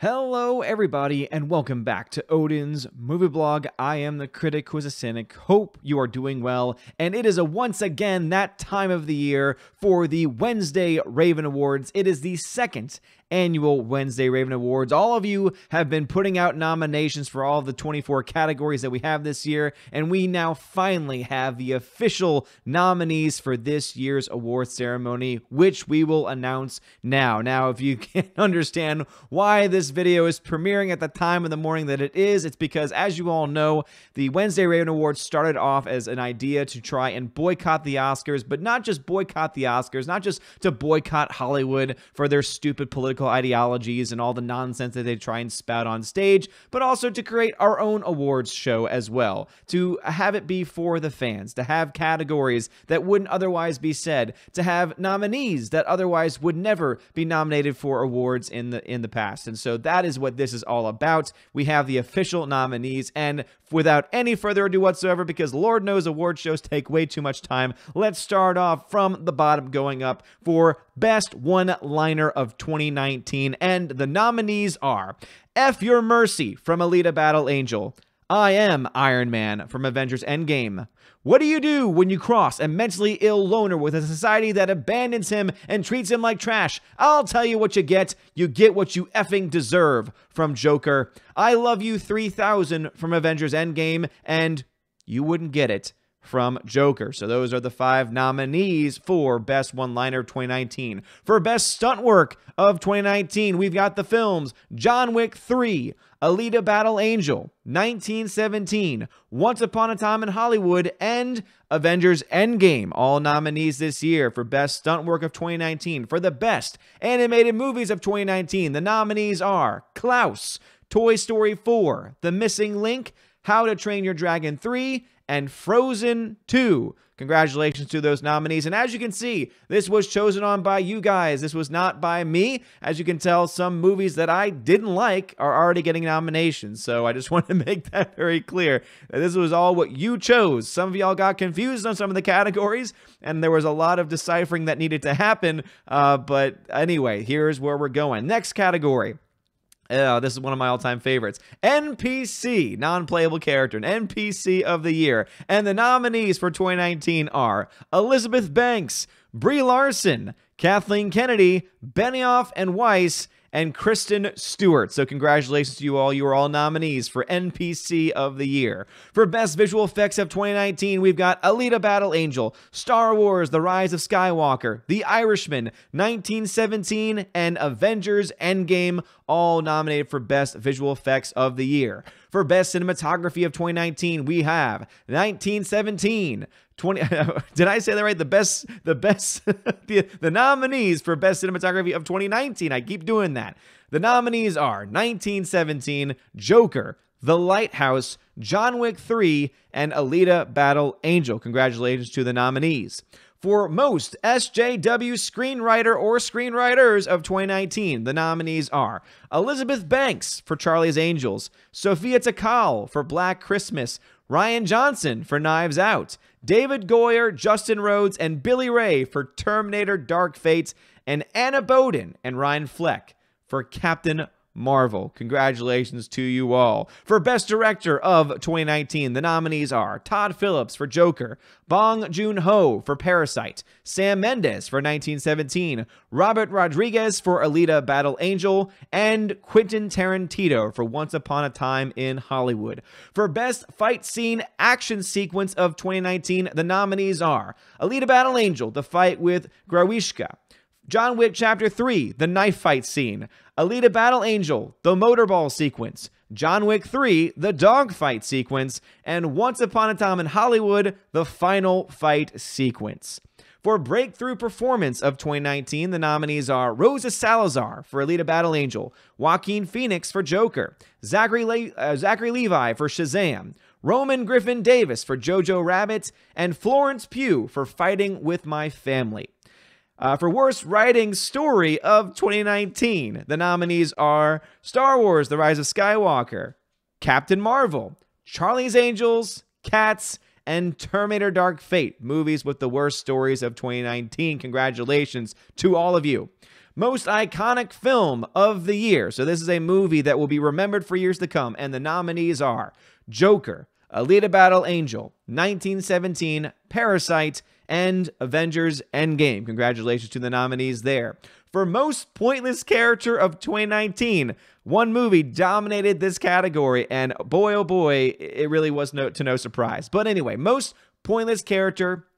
Hello everybody and welcome back to Odin's movie blog. I am the critic who is a cynic. Hope you are doing well, and it is once again that time of the year for the Wednesday Raven Awards. It is the second annual Wednesday Raven Awards. All of you have been putting out nominations for all of the 24 categories that we have this year, and we now finally have the official nominees for this year's award ceremony, which we will announce now. Now, if you can't understand why this video is premiering at the time of the morning that it is, it's because, as you all know, the Wednesday Raven Awards started off as an idea to try and boycott the Oscars, but not just boycott the Oscars, not just to boycott Hollywood for their stupid political ideologies and all the nonsense that they try and spout on stage, but also to create our own awards show as well, to have it be for the fans, to have categories that wouldn't otherwise be said, to have nominees that otherwise would never be nominated for awards in the past. And so that is what this is all about. We have the official nominees, and without any further ado whatsoever, because Lord knows award shows take way too much time, let's start off from the bottom going up for Best One-Liner of 2019, and the nominees are F Your Mercy from Alita Battle Angel, I Am Iron Man from Avengers Endgame, What Do You Do When You Cross a Mentally Ill Loner with a society that abandons him and treats him like trash? I'll tell you what you get what you effing deserve from Joker, I Love You 3000 from Avengers Endgame, and You Wouldn't Get It from Joker. So those are the 5 nominees for Best One-Liner of 2019. For Best Stunt Work of 2019, we've got the films John Wick 3, Alita Battle Angel, 1917, Once Upon a Time in Hollywood, and Avengers Endgame. All nominees this year for Best Stunt Work of 2019. For the Best Animated Movies of 2019, the nominees are Klaus, Toy Story 4, The Missing Link, How to Train Your Dragon 3, and Frozen 2. Congratulations to those nominees. And as you can see, this was chosen on by you guys. This was not by me. As you can tell, some movies that I didn't like are already getting nominations. So I just want to make that very clear, that this was all what you chose. Some of y'all got confused on some of the categories, and there was a lot of deciphering that needed to happen. But anyway, here's where we're going. Next category. This is one of my all-time favorites. NPC, non-playable character, an NPC of the year. And the nominees for 2019 are Elizabeth Banks, Brie Larson, Kathleen Kennedy, Benioff and Weiss, and Kristen Stewart. So congratulations to you all. You are all nominees for NPC of the year. For Best Visual Effects of 2019, we've got Alita Battle Angel, Star Wars The Rise of Skywalker, The Irishman, 1917, and Avengers Endgame, all nominated for Best Visual Effects of the year. For Best Cinematography of 2019, we have 1917, did I say that right? The nominees for Best Cinematography of 2019. I keep doing that. The nominees are 1917, Joker, The Lighthouse, John Wick 3, and Alita Battle Angel. Congratulations to the nominees. For Most SJW Screenwriter or Screenwriters of 2019, the nominees are Elizabeth Banks for Charlie's Angels, Sophia Takal for Black Christmas, Ryan Johnson for Knives Out, David Goyer, Justin Rhodes, and Billy Ray for Terminator Dark Fate, and Anna Boden and Ryan Fleck for Captain Marvel. Congratulations to you all. For Best Director of 2019, the nominees are Todd Phillips for Joker, Bong Joon-ho for Parasite, Sam Mendes for 1917, Robert Rodriguez for Alita Battle Angel, and Quentin Tarantino for Once Upon a Time in Hollywood. For Best Fight Scene Action Sequence of 2019, the nominees are Alita Battle Angel, the fight with Grawishka, John Wick Chapter 3, the knife fight scene, Alita Battle Angel, the motorball sequence, John Wick 3, the dogfight sequence, and Once Upon a Time in Hollywood, the final fight sequence. For Breakthrough Performance of 2019, the nominees are Rosa Salazar for Alita Battle Angel, Joaquin Phoenix for Joker, Zachary Levi for Shazam, Roman Griffin Davis for Jojo Rabbit, and Florence Pugh for Fighting with My Family. For Worst Writing Story of 2019, the nominees are Star Wars The Rise of Skywalker, Captain Marvel, Charlie's Angels, Cats, and Terminator Dark Fate, movies with the worst stories of 2019. Congratulations to all of you. Most iconic film of the year. So this is a movie that will be remembered for years to come. And the nominees are Joker, Alita Battle Angel, 1917, Parasite, and Avengers Endgame. Congratulations to the nominees there. For most pointless character of 2019, one movie dominated this category, and boy, oh boy, it really was to no surprise. But anyway, most pointless character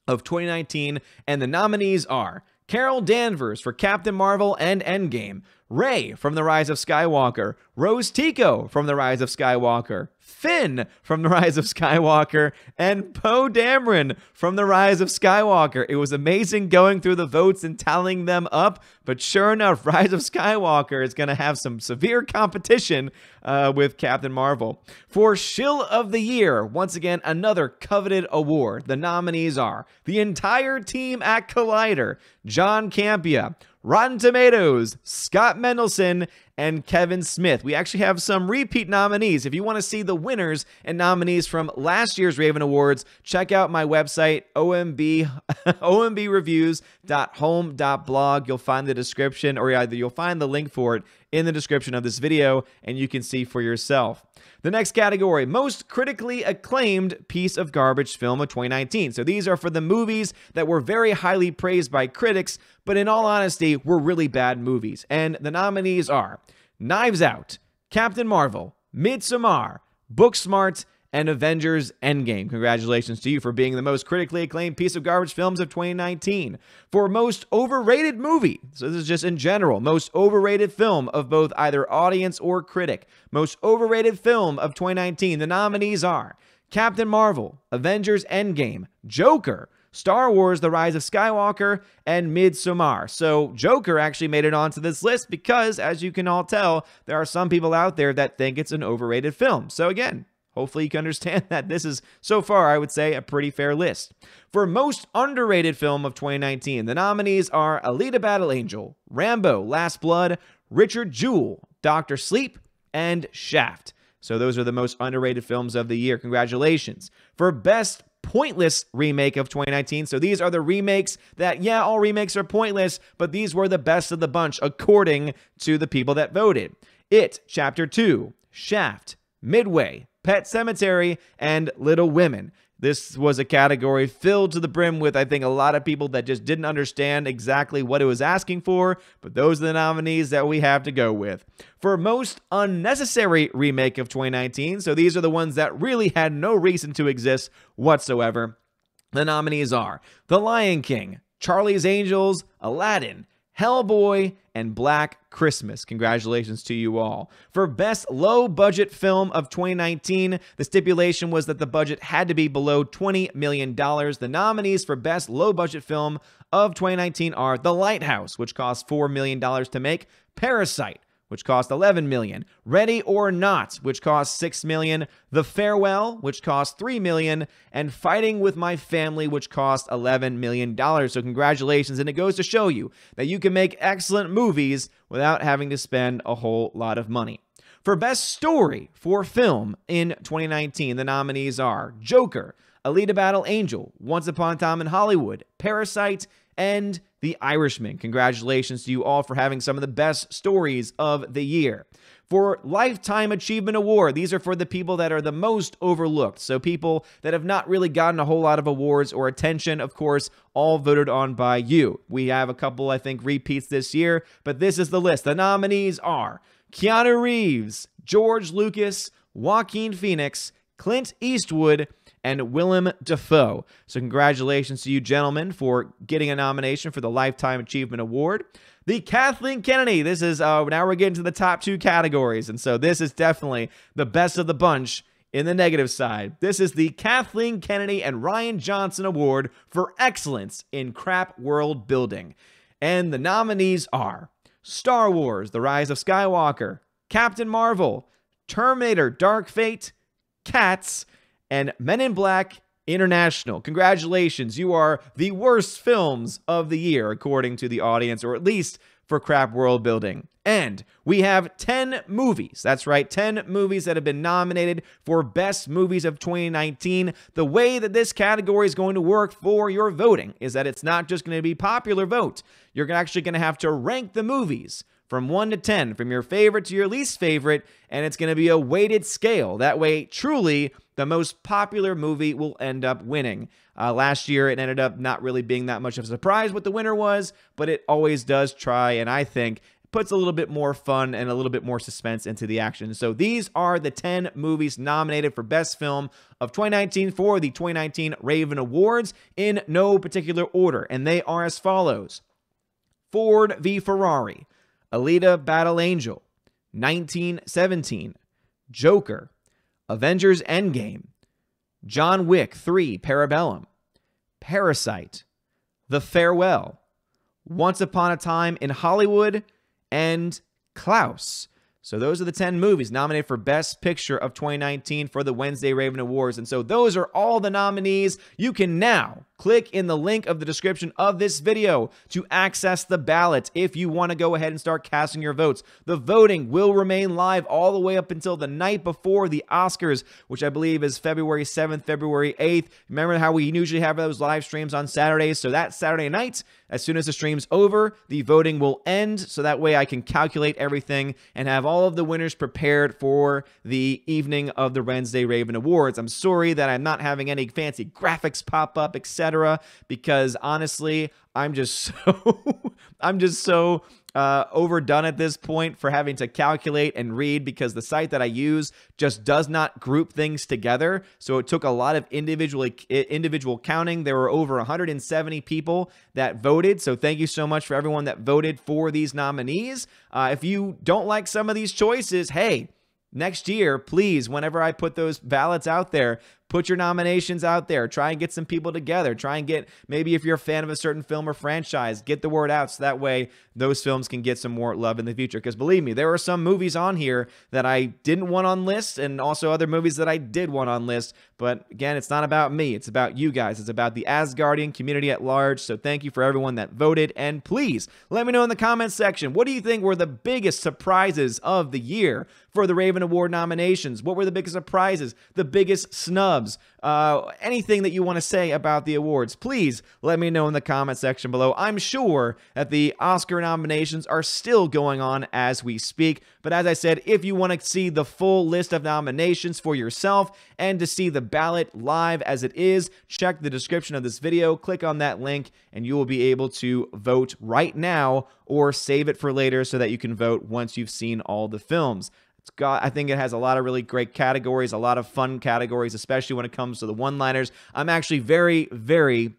of 2019, and the nominees are Carol Danvers for Captain Marvel and Endgame, Rey from The Rise of Skywalker, Rose Tico from The Rise of Skywalker, Finn from The Rise of Skywalker, and Poe Dameron from The Rise of Skywalker. It was amazing going through the votes and tallying them up, but sure enough, Rise of Skywalker is going to have some severe competition with Captain Marvel. For Shill of the Year, once again, another coveted award. The nominees are the entire team at Collider, John Campea, Rotten Tomatoes, Scott Mendelson, and Kevin Smith. We actually have some repeat nominees. If you want to see the winners and nominees from last year's Raven Awards, check out my website, ombReviews.home.blog. You'll find the description, or either you'll find the link for it in the description of this video, and you can see for yourself. The next category, most critically acclaimed piece of garbage film of 2019. So these are for the movies that were very highly praised by critics, but in all honesty, were really bad movies. And the nominees are Knives Out, Captain Marvel, Midsommar, Booksmart, and Avengers Endgame. Congratulations to you for being the most critically acclaimed piece of garbage films of 2019. For most overrated movie, so this is just in general, most overrated film of both either audience or critic, most overrated film of 2019, the nominees are Captain Marvel, Avengers Endgame, Joker, Star Wars, The Rise of Skywalker, and Midsommar. So Joker actually made it onto this list because, as you can all tell, there are some people out there that think it's an overrated film. So again, hopefully you can understand that this is, so far, I would say, a pretty fair list. For most underrated film of 2019, the nominees are Alita Battle Angel, Rambo, Last Blood, Richard Jewell, Dr. Sleep, and Shaft. So those are the most underrated films of the year. Congratulations. For best pointless remake of 2019. So these are the remakes that, yeah, all remakes are pointless, but these were the best of the bunch according to the people that voted. It, Chapter 2, Shaft, Midway, Pet Sematary, and Little Women. This was a category filled to the brim with, I think, a lot of people that just didn't understand exactly what it was asking for, but those are the nominees that we have to go with. For most unnecessary remake of 2019, so these are the ones that really had no reason to exist whatsoever, the nominees are The Lion King, Charlie's Angels, Aladdin, Hellboy, and Black Christmas. Congratulations to you all. For best low-budget film of 2019, the stipulation was that the budget had to be below $20 million. The nominees for best low-budget film of 2019 are The Lighthouse, which cost $4 million to make, Parasite, which cost $11 million, Ready or Not, which cost $6 million, The Farewell, which cost $3 million, and Fighting with My Family, which cost $11 million. So congratulations, and it goes to show you that you can make excellent movies without having to spend a whole lot of money. For Best Story for Film in 2019, the nominees are Joker, Alita Battle Angel, Once Upon a Time in Hollywood, Parasite, and The Irishman. Congratulations to you all for having some of the best stories of the year. For Lifetime Achievement Award, these are for the people that are the most overlooked. So people that have not really gotten a whole lot of awards or attention, of course, all voted on by you. We have a couple, I think, repeats this year, but this is the list. The nominees are Keanu Reeves, George Lucas, Joaquin Phoenix, Clint Eastwood, and Willem Dafoe. So congratulations to you gentlemen for getting a nomination for the Lifetime Achievement Award. The Kathleen Kennedy, this is, now we're getting to the top two categories, and so this is definitely the best of the bunch in the negative side. This is the Kathleen Kennedy and Ryan Johnson Award for Excellence in Crap World Building. And the nominees are Star Wars, The Rise of Skywalker, Captain Marvel, Terminator Dark Fate, Cats, and Men in Black International. Congratulations, you are the worst films of the year, according to the audience, or at least for crap world building. And we have 10 movies. That's right, 10 movies that have been nominated for Best Movies of 2019. The way that this category is going to work for your voting is that it's not just going to be popular vote. You're actually going to have to rank the movies from 1 to 10, from your favorite to your least favorite, and it's going to be a weighted scale. That way, truly, the most popular movie will end up winning. Last year, it ended up not really being that much of a surprise what the winner was, but it always does try, and I think puts a little bit more fun and a little bit more suspense into the action. So these are the 10 movies nominated for Best Film of 2019 for the 2019 Raven Awards in no particular order, and they are as follows: Ford v. Ferrari, Alita Battle Angel, 1917, Joker, Avengers Endgame, John Wick 3 Parabellum, Parasite, The Farewell, Once Upon a Time in Hollywood, and Klaus. So those are the 10 movies nominated for Best Picture of 2019 for the Wednesday Raven Awards. And so those are all the nominees. You can now click in the link of the description of this video to access the ballot if you want to go ahead and start casting your votes. The voting will remain live all the way up until the night before the Oscars, which I believe is February 7th, February 8th. Remember how we usually have those live streams on Saturdays? So that Saturday night, as soon as the stream's over, the voting will end. So that way I can calculate everything and have all of the winners prepared for the evening of the Wednesday Raven Awards. I'm sorry that I'm not having any fancy graphics pop up, etc., because honestly, I'm just so overdone at this point for having to calculate and read, because the site that I use just does not group things together. So it took a lot of individual counting. There were over 170 people that voted. So thank you so much for everyone that voted for these nominees. If you don't like some of these choices, hey, next year, please, whenever I put those ballots out there, put your nominations out there. Try and get some people together. Try and get, maybe if you're a fan of a certain film or franchise, get the word out so that way those films can get some more love in the future. Because believe me, there are some movies on here that I didn't want on list, and also other movies that I did want on list. But again, it's not about me. It's about you guys. It's about the Asgardian community at large. So thank you for everyone that voted. And please let me know in the comments section, what do you think were the biggest surprises of the year for the Raven Award nominations? What were the biggest surprises? The biggest snubs? Anything that you want to say about the awards, please let me know in the comment section below. I'm sure that the Oscar nominations are still going on as we speak, but as I said, if you want to see the full list of nominations for yourself and to see the ballot live as it is, check the description of this video, click on that link, and you will be able to vote right now or save it for later so that you can vote once you've seen all the films. I think it has a lot of really great categories, a lot of fun categories, especially when it comes to the one-liners. I'm actually very, very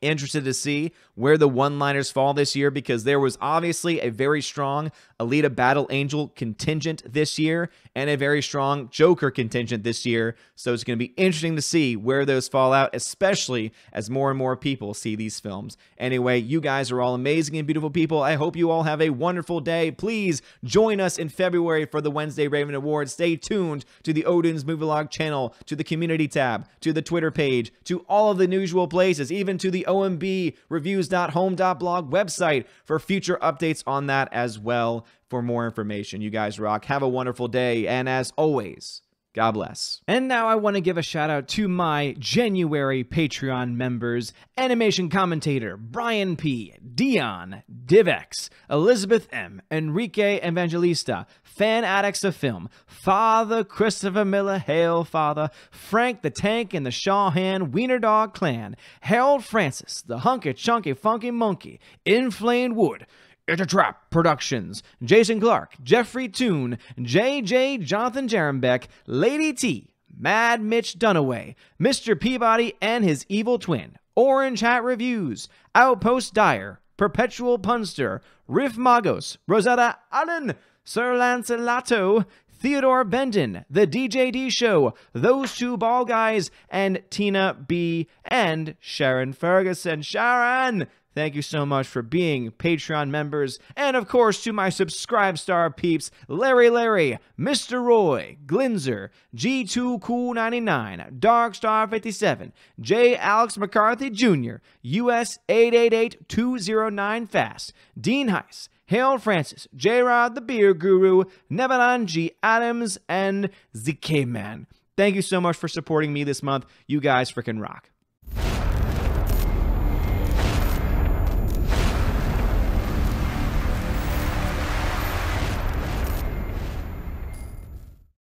interested to see where the one-liners fall this year, because there was obviously a very strong Alita Battle Angel contingent this year and a very strong Joker contingent this year. So it's going to be interesting to see where those fall out, especially as more and more people see these films. Anyway, you guys are all amazing and beautiful people. I hope you all have a wonderful day. Please join us in February for the Wednesday Raven Awards. Stay tuned to the Odin's Movie Vlog channel, to the community tab, to the Twitter page, to all of the usual places, even to the OMB reviews.home.blog website for future updates on that as well. For more information, you guys rock. Have a wonderful day, and as always, God bless. And now I want to give a shout out to my January Patreon members: animation commentator Brian P, Dion, Divex, Elizabeth M, Enrique Evangelista, Fan Addicts of Film, Father Christopher Miller, Hail Father, Frank the Tank and the Shawhan Wiener Dog Clan, Harold Francis, the Hunky Chunky Funky Monkey, Inflamed Wood, It's a Trap Productions, Jason Clark, Jeffrey Toon, JJ Jonathan Jerembeck, Lady T, Mad Mitch Dunaway, Mr. Peabody and his evil twin, Orange Hat Reviews, Outpost Dyer, Perpetual Punster, Riff Magos, Rosetta Allen, Sir Lanceloto, Theodore Bendon, The DJD Show, Those Two Ball Guys, and Tina B, and Sharon Ferguson. Sharon, Thank you so much for being Patreon members. And of course, to my Subscribe Star peeps, Larry, Mr. Roy, Glinzer, G2Cool99, Darkstar57, J. Alex McCarthy Jr., US 888209 Fast, Dean Heiss, Harold Francis, J-Rod the Beer Guru, Nebanon G. Adams, and ZK Man. Thank you so much for supporting me this month. You guys freaking rock.